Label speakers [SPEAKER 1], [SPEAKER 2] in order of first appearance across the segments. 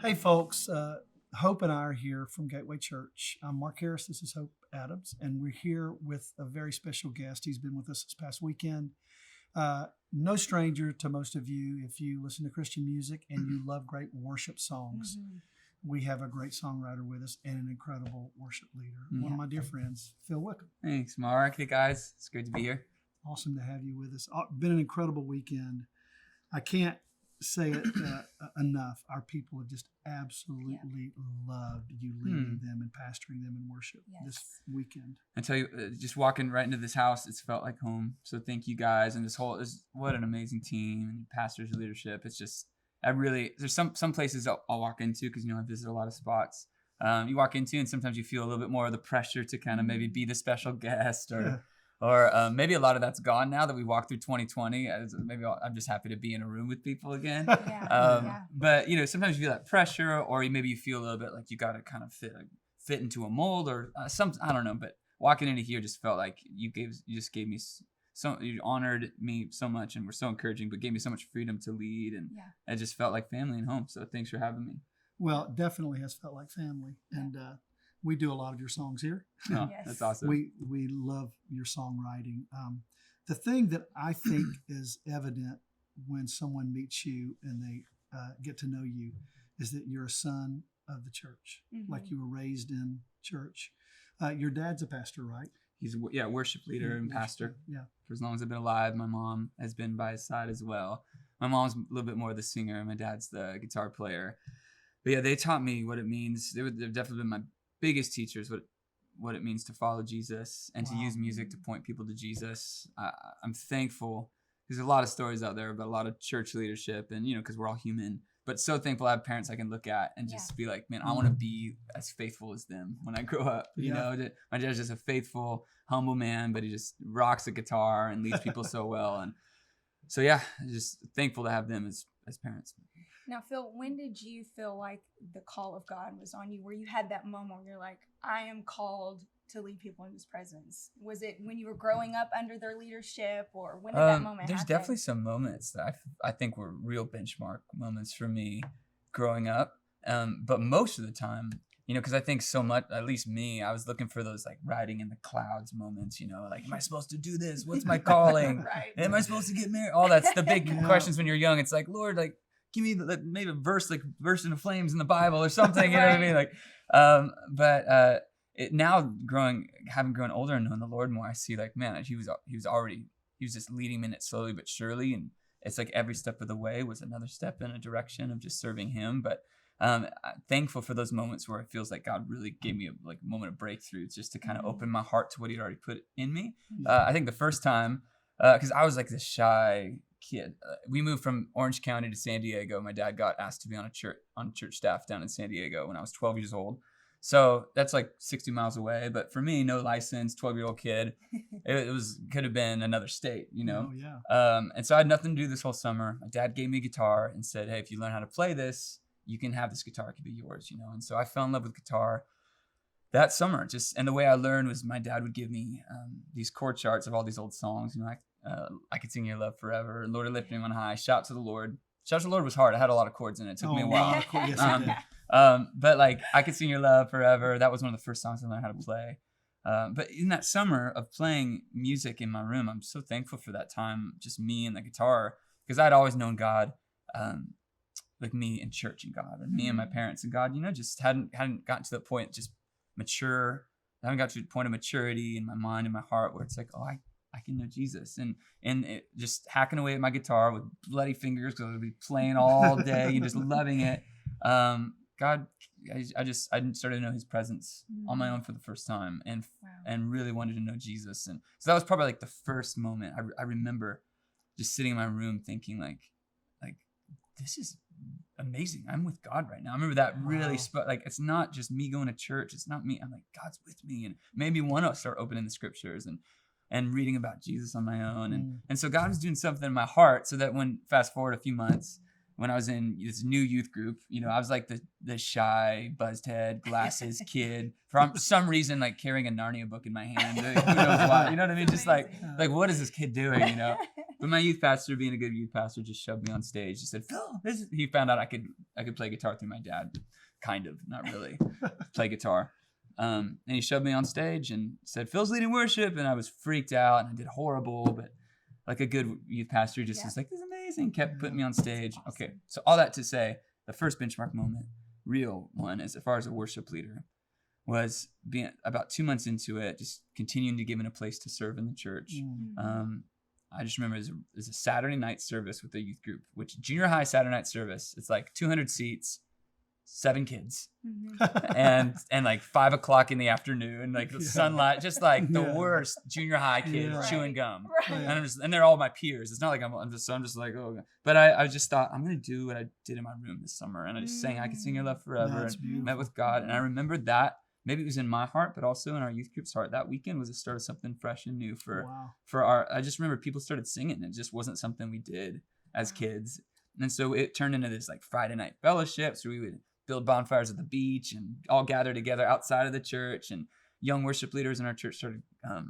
[SPEAKER 1] Hey, folks. Hope and I are here from Gateway Church. I'm Mark Harris. This is Hope Adams, and we're here with a very special guest. He's been with us this past weekend. No stranger to most of you if you listen to Christian music and you love great worship songs. Mm-hmm. We have a great songwriter with us and an incredible worship leader. One of my dear friends, Phil Wickham.
[SPEAKER 2] Thanks, Mark. Hey, guys. It's great to be here.
[SPEAKER 1] Awesome to have you with us. Been an incredible weekend. I can't say it enough. Our people have just absolutely loved you leading them and pastoring them in worship this weekend.
[SPEAKER 2] I tell you, just walking right into this house, it's felt like home. So thank you guys, and what an amazing team and pastors' leadership. It's just there's some places I'll walk into because I visit a lot of spots. You walk into and sometimes you feel a little bit more of the pressure to kind of maybe be the special guest or maybe a lot of that's gone now that we walked through 2020. Maybe I'm just happy to be in a room with people again. But sometimes you feel that pressure, or maybe you feel a little bit like you got to kind of fit into a mold or something. I don't know. But walking into here just felt like you honored me so much and were so encouraging, but gave me so much freedom to lead, and it just felt like family and home. So thanks for having me.
[SPEAKER 1] Well, it definitely has felt like family, and we do a lot of your songs here.
[SPEAKER 2] Oh, that's awesome.
[SPEAKER 1] We love your songwriting. The thing that I think is evident when someone meets you and they get to know you is that you're a son of the church, like you were raised in church. Your dad's a pastor, right?
[SPEAKER 2] He's a worship leader and pastor.
[SPEAKER 1] Yeah.
[SPEAKER 2] For as long as I've been alive, my mom has been by his side as well. My mom's a little bit more of the singer, and my dad's the guitar player. But they taught me what it means. They've definitely been my biggest teachers, what it means to follow Jesus and to use music to point people to Jesus. I'm thankful. There's a lot of stories out there about a lot of church leadership, and because we're all human. But so thankful I have parents I can look at and just be like, man, I want to be as faithful as them when I grow up. My dad's just a faithful, humble man, but he just rocks a guitar and leads people so well. And so, just thankful to have them as parents.
[SPEAKER 3] Now, Phil, when did you feel like the call of God was on you, where you had that moment where you're like, I am called to lead people in his presence? Was it when you were growing up under their leadership, or when did that moment
[SPEAKER 2] There's
[SPEAKER 3] happen?
[SPEAKER 2] definitely some moments that I think were real benchmark moments for me growing up. But most of the time, because I think so much, at least me, I was looking for those like riding in the clouds moments, like, am I supposed to do this? What's my calling?
[SPEAKER 3] Right.
[SPEAKER 2] Am I supposed to get married? All that's the big questions when you're young. It's like, Lord, like, give me maybe a verse, like burst into flames in the Bible or something, you know what I mean? Like, now having grown older and known the Lord more, I see like, man, he was just leading me in it slowly but surely. And it's like every step of the way was another step in a direction of just serving him. But I'm thankful for those moments where it feels like God really gave me a moment of breakthrough, just to kind of open my heart to what he'd already put in me. I think the first time, because I was like this shy kid. We moved from Orange County to San Diego. My dad got asked to be on church staff down in San Diego when I was 12 years old. So that's like 60 miles away. But for me, no license, 12-year-old kid, could have been another state,
[SPEAKER 1] Oh, yeah.
[SPEAKER 2] And so I had nothing to do this whole summer. My dad gave me a guitar and said, hey, if you learn how to play this, you can have this guitar. It could be yours, And so I fell in love with guitar that summer. And the way I learned was my dad would give me these chord charts of all these old songs, I Could Sing Your Love Forever, Lord, I Lift Me on High, Shout to the Lord. Shout to the Lord was hard. I had a lot of chords in it. It took me a while. But like, I Could Sing Your Love Forever, that was one of the first songs I learned how to play. But in that summer of playing music in my room, I'm so thankful for that time, just me and the guitar, because I'd always known God, like me in church and God, and me and my parents and God, just hadn't gotten to the point, just mature. I haven't got to the point of maturity in my mind and my heart where it's like, oh, I can know Jesus, and it, just hacking away at my guitar with bloody fingers because I would be playing all day and just loving it. God, I started to know His presence on my own for the first time, and really wanted to know Jesus, and so that was probably like the first moment. I remember just sitting in my room thinking like this is amazing. I'm with God right now. I remember that really like, it's not just me going to church. It's not me. I'm like, God's with me, and maybe want to start opening the scriptures and reading about Jesus on my own. And so God was doing something in my heart, so that when fast forward a few months, when I was in this new youth group, I was like the shy, buzzed head, glasses kid, for some reason, like carrying a Narnia book in my hand. Who knows why? You know what I mean? Just like what is this kid doing? But my youth pastor, being a good youth pastor, just shoved me on stage. He said, Phil, he found out I could play guitar through my dad. Kind of, not really, play guitar. And he shoved me on stage and said, Phil's leading worship. And I was freaked out and I did horrible. But like a good youth pastor just was like, this is amazing. Kept putting me on stage.
[SPEAKER 3] Awesome.
[SPEAKER 2] Okay. So all that to say, the first benchmark moment, real one, as far as a worship leader, was being about 2 months into it, just continuing to give in a place to serve in the church. I just remember there's a Saturday night service with the youth group, which junior high Saturday night service, it's like 200 seats, 7 kids, and like 5 o'clock in the afternoon, like the sunlight, just like the worst junior high kids chewing gum. And they're all my peers. It's not like I'm just like, oh, but I just thought I'm going to do what I did in my room this summer. And I just sang, I Can Sing Your Love Forever, and met with God. And I remembered that. Maybe it was in my heart, but also in our youth group's heart. That weekend was the start of something fresh and new for our. I just remember people started singing. It just wasn't something we did as kids, and so it turned into this like Friday night fellowship. So we would build bonfires at the beach and all gather together outside of the church. And young worship leaders in our church started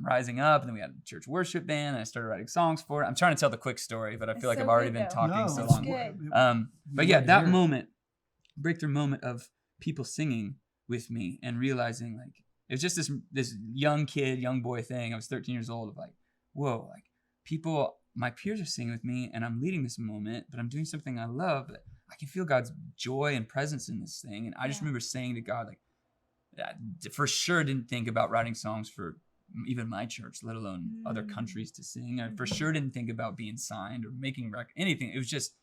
[SPEAKER 2] rising up. And then we had a church worship band, and I started writing songs for it. I'm trying to tell the quick story, but I feel like I've already been talking so long. But yeah, that moment, breakthrough moment of people singing with me and realizing like it was just this young boy thing. I was 13 years old of like, whoa, like people, my peers are singing with me and I'm leading this moment, but I'm doing something I love. But I can feel God's joy and presence in this thing. And I just remember saying to God, like, for sure didn't think about writing songs for even my church, let alone other countries to sing. I for sure didn't think about being signed or making anything. It was just,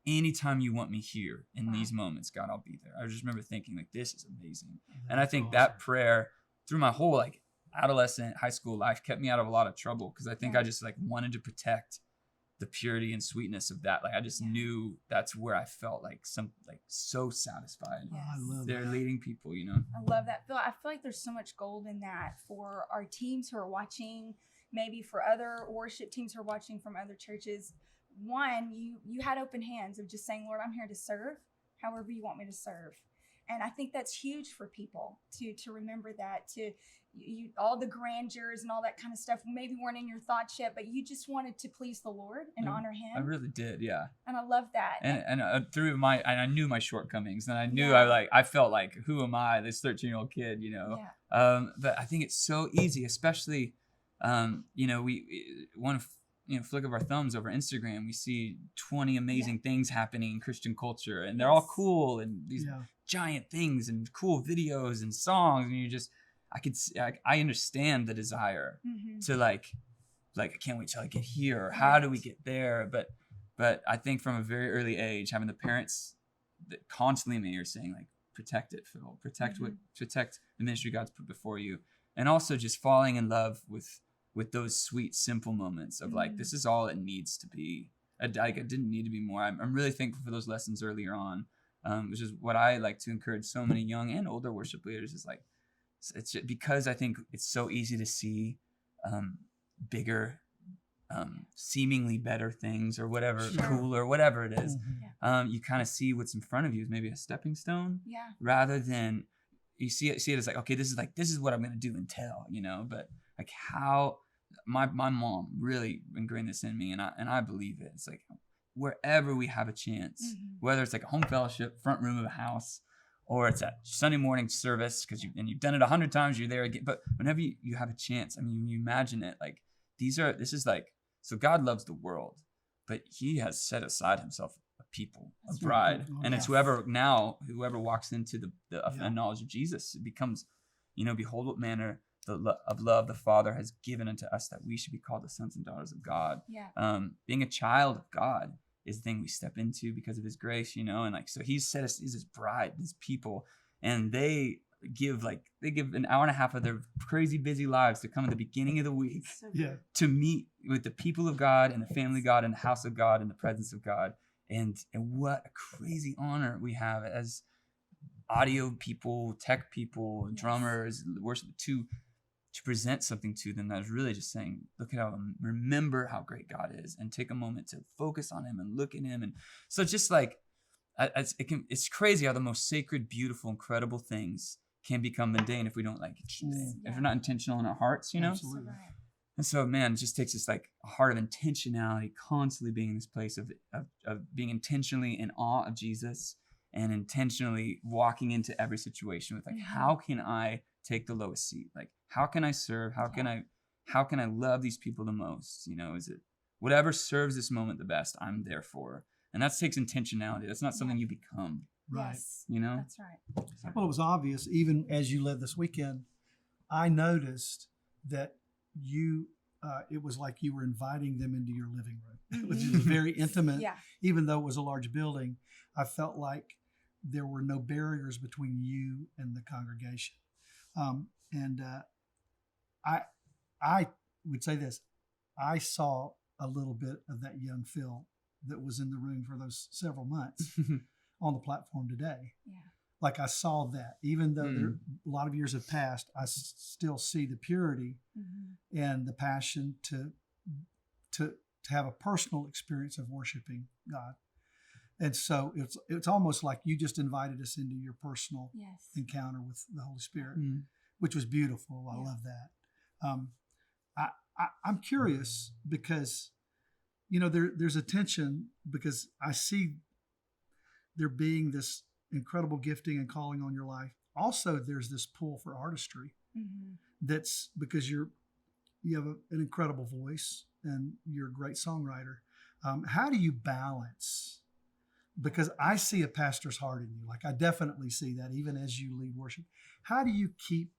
[SPEAKER 2] anytime you want me here in these moments, God, I'll be there. I just remember thinking like, this is amazing. And I think that prayer through my whole like adolescent, high school life kept me out of a lot of trouble. Cause I think I just like wanted to protect the purity and sweetness of that. Like I just knew that's where I felt like so satisfied.
[SPEAKER 1] I love
[SPEAKER 2] They're
[SPEAKER 1] that.
[SPEAKER 2] leading people, you know?
[SPEAKER 3] I love that. I feel like there's so much gold in that for our teams who are watching, maybe for other worship teams who are watching from other churches. One, you had open hands of just saying, Lord, I'm here to serve however you want me to serve. And I think that's huge for people to remember that, to you all the grandeurs and all that kind of stuff maybe weren't in your thoughts yet, but you just wanted to please the Lord and honor him.
[SPEAKER 2] I really did, yeah.
[SPEAKER 3] And I love that.
[SPEAKER 2] And I knew my shortcomings, and I knew I felt like, who am I, this 13-year-old kid, you know? But I think it's so easy, especially, we one flick of our thumbs over Instagram, we see 20 amazing things happening in Christian culture, and they're all cool and these giant things and cool videos and songs, and I understand the desire to like I can't wait till I get here, or how do we get there? But I think from a very early age, having the parents that constantly in my ear saying like, protect it, Phil, protect the ministry God's put before you, and also just falling in love with those sweet, simple moments of like, this is all it needs to be. It didn't need to be more. I'm really thankful for those lessons earlier on, which is what I like to encourage so many young and older worship leaders is like, it's just because I think it's so easy to see bigger, seemingly better things or whatever, cooler, whatever it is. You kind of see what's in front of you as maybe a stepping stone, rather than you see it as like, okay, this is what I'm going to do until, you know, but like how my mom really ingrained this in me, and I believe it. It's like wherever we have a chance, whether it's like a home fellowship, front room of a house, or it's at Sunday morning service because you've done it 100 times, you're there again. But whenever you have a chance, I mean, you imagine it like this is like, so God loves the world, but He has set aside Himself a people, a bride, and it's whoever walks into the knowledge of Jesus, it becomes, behold what manner of love the Father has given unto us, that we should be called the sons and daughters of God. Being a child of God is the thing we step into because of His grace, and like, so He's set us, He's His bride, His people, and they give an hour and a half of their crazy busy lives to come at the beginning of the week to meet with the people of God and the family of God and the house of God and the presence of God. And what a crazy honor we have as audio people, tech people, drummers, worship, to present something to them that is really just saying, look at remember how great God is, and take a moment to focus on Him and look at Him. And so just like, it's crazy how the most sacred, beautiful, incredible things can become mundane if we don't if we're not intentional in our hearts,
[SPEAKER 1] Absolutely.
[SPEAKER 2] And so, man, it just takes this like a heart of intentionality, constantly being in this place of being intentionally in awe of Jesus and intentionally walking into every situation with like, how can I take the lowest seat? Like, how can I serve? How can I love these people the most? Is it whatever serves this moment the best, I'm there for. And that takes intentionality. That's not something you become.
[SPEAKER 1] Right.
[SPEAKER 3] Yes, that's right.
[SPEAKER 1] Well, it was obvious, even as you led this weekend, I noticed that it was like you were inviting them into your living room, which is very intimate.
[SPEAKER 3] Yeah.
[SPEAKER 1] Even though it was a large building, I felt like there were no barriers between you and the congregation. I would say this, I saw a little bit of that young Phil that was in the room for those several months on the platform today.
[SPEAKER 3] Yeah.
[SPEAKER 1] Like I saw that, even though a lot of years have passed, I still see the purity and the passion to have a personal experience of worshiping God. And so it's almost like you just invited us into your personal encounter with the Holy Spirit, which was beautiful. I love that. I'm curious because, there's a tension because I see there being this incredible gifting and calling on your life. Also, there's this pull for artistry. That's because you have an incredible voice and you're a great songwriter. How do you balance? Because I see a pastor's heart in you. Like I definitely see that even as you lead worship. How do you keep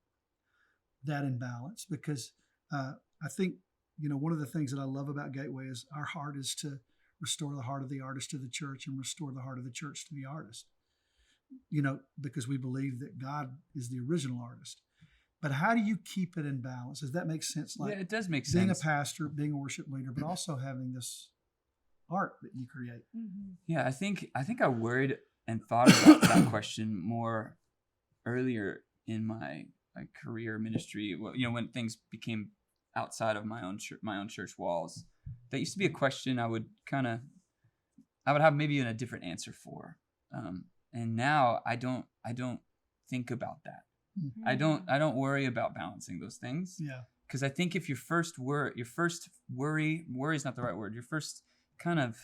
[SPEAKER 1] that in balance? Because I think, one of the things that I love about Gateway is our heart is to restore the heart of the artist to the church and restore the heart of the church to the artist. Because we believe that God is the original artist. But how do you keep it in balance? Does that make sense? Like
[SPEAKER 2] it does make
[SPEAKER 1] being
[SPEAKER 2] sense.
[SPEAKER 1] a pastor, being a worship leader, but also having this art that you create.
[SPEAKER 2] Yeah, I think I worried and thought about that question more earlier in my career ministry. When things became outside of my own church walls. That used to be a question I would have maybe even a different answer for. And now I don't think about that. I don't worry about balancing those things.
[SPEAKER 1] Yeah. Because
[SPEAKER 2] I think if your first worry is not the right word. Your first kind of,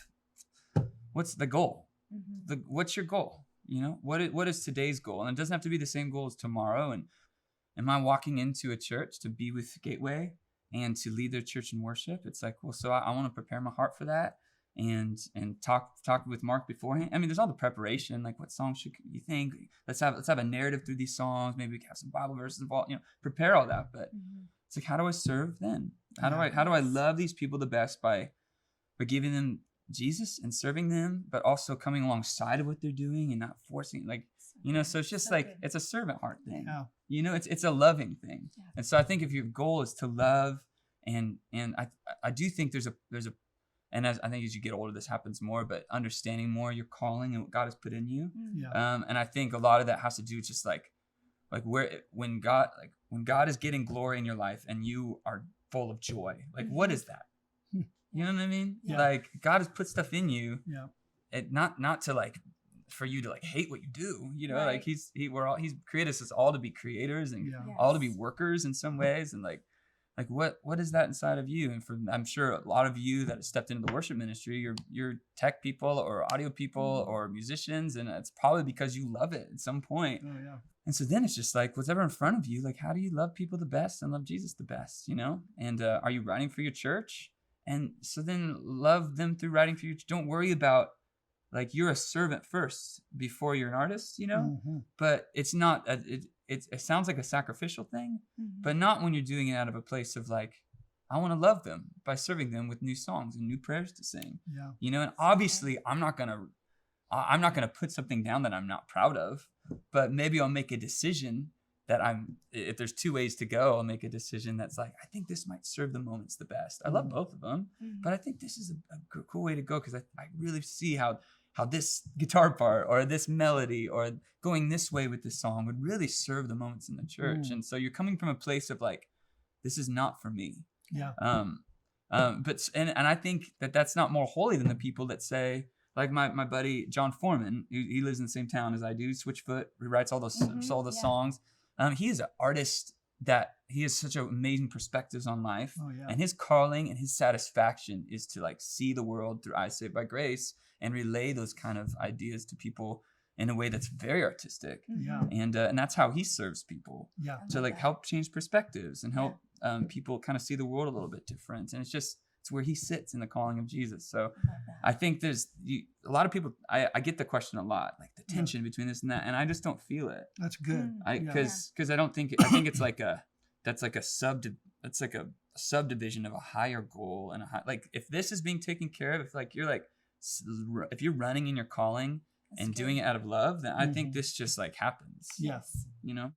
[SPEAKER 2] what's the goal? What's your goal? What is today's goal? And it doesn't have to be the same goal as tomorrow. And am I walking into a church to be with Gateway and to lead their church in worship? It's like, well, so I want to prepare my heart for that. And talk with Mark beforehand. I mean, there's all the preparation, like what songs should you think? Let's have a narrative through these songs. Maybe we can have some Bible verses involved. Prepare all that. But it's like, how do I serve then? How do I love these people the best by giving them Jesus and serving them, but also coming alongside of what they're doing and not forcing it. So it's just good. It's a servant heart thing. Yeah. It's a loving thing. Yeah. And so I think if your goal is to love and I do think there's a and I think as you get older, this happens more, but understanding more your calling and what God has put in you. Yeah. And I think a lot of that has to do with just when God is getting glory in your life and you are full of joy, what is that? You know what I mean? Yeah. Like God has put stuff in you. Yeah. Not to for you to hate what you do. Right. Like He's created us all to be creators and all to be workers in some ways, and what is that inside of you? And I'm sure a lot of you that have stepped into the worship ministry, you're tech people or audio people or musicians, and it's probably because you love it at some point. Oh yeah. And so then it's just whatever in front of you, how do you love people the best and love Jesus the best? And are you writing for your church? And so then love them through writing for you. Don't worry about you're a servant first before you're an artist, But it's not. It sounds like a sacrificial thing, but not when you're doing it out of a place of I want to love them by serving them with new songs and new prayers to sing. Yeah. And obviously I'm not gonna put something down that I'm not proud of, but maybe I'll make a decision that if there's two ways to go, I'll make a decision that's I think this might serve the moments the best. I love both of them, but I think this is a cool way to go because I really see how this guitar part or this melody or going this way with this song would really serve the moments in the church. And so you're coming from a place of this is not for me. Yeah. But I think that's not more holy than the people that say, my buddy John Foreman, he lives in the same town as I do, Switchfoot, he writes all those songs. He is an artist that he has such amazing perspectives on life.
[SPEAKER 1] Oh yeah.
[SPEAKER 2] And his calling and his satisfaction is to like see the world through eyes saved by grace and relay those kind of ideas to people in a way that's very artistic.
[SPEAKER 1] Yeah.
[SPEAKER 2] And that's how he serves people,
[SPEAKER 1] Yeah.
[SPEAKER 2] to like help change perspectives and help people kind of see the world a little bit different. And it's where he sits in the calling of Jesus. So I think there's a lot of people, I get the question a lot, like the tension between this and that, and I just don't feel it.
[SPEAKER 1] That's good.
[SPEAKER 2] Because I don't think, I think it's like that's like a subdivision of a higher goal and like if this is being taken care of, if you're running in your calling and doing it out of love, then I think this just like happens.
[SPEAKER 1] Yes.
[SPEAKER 2] You know?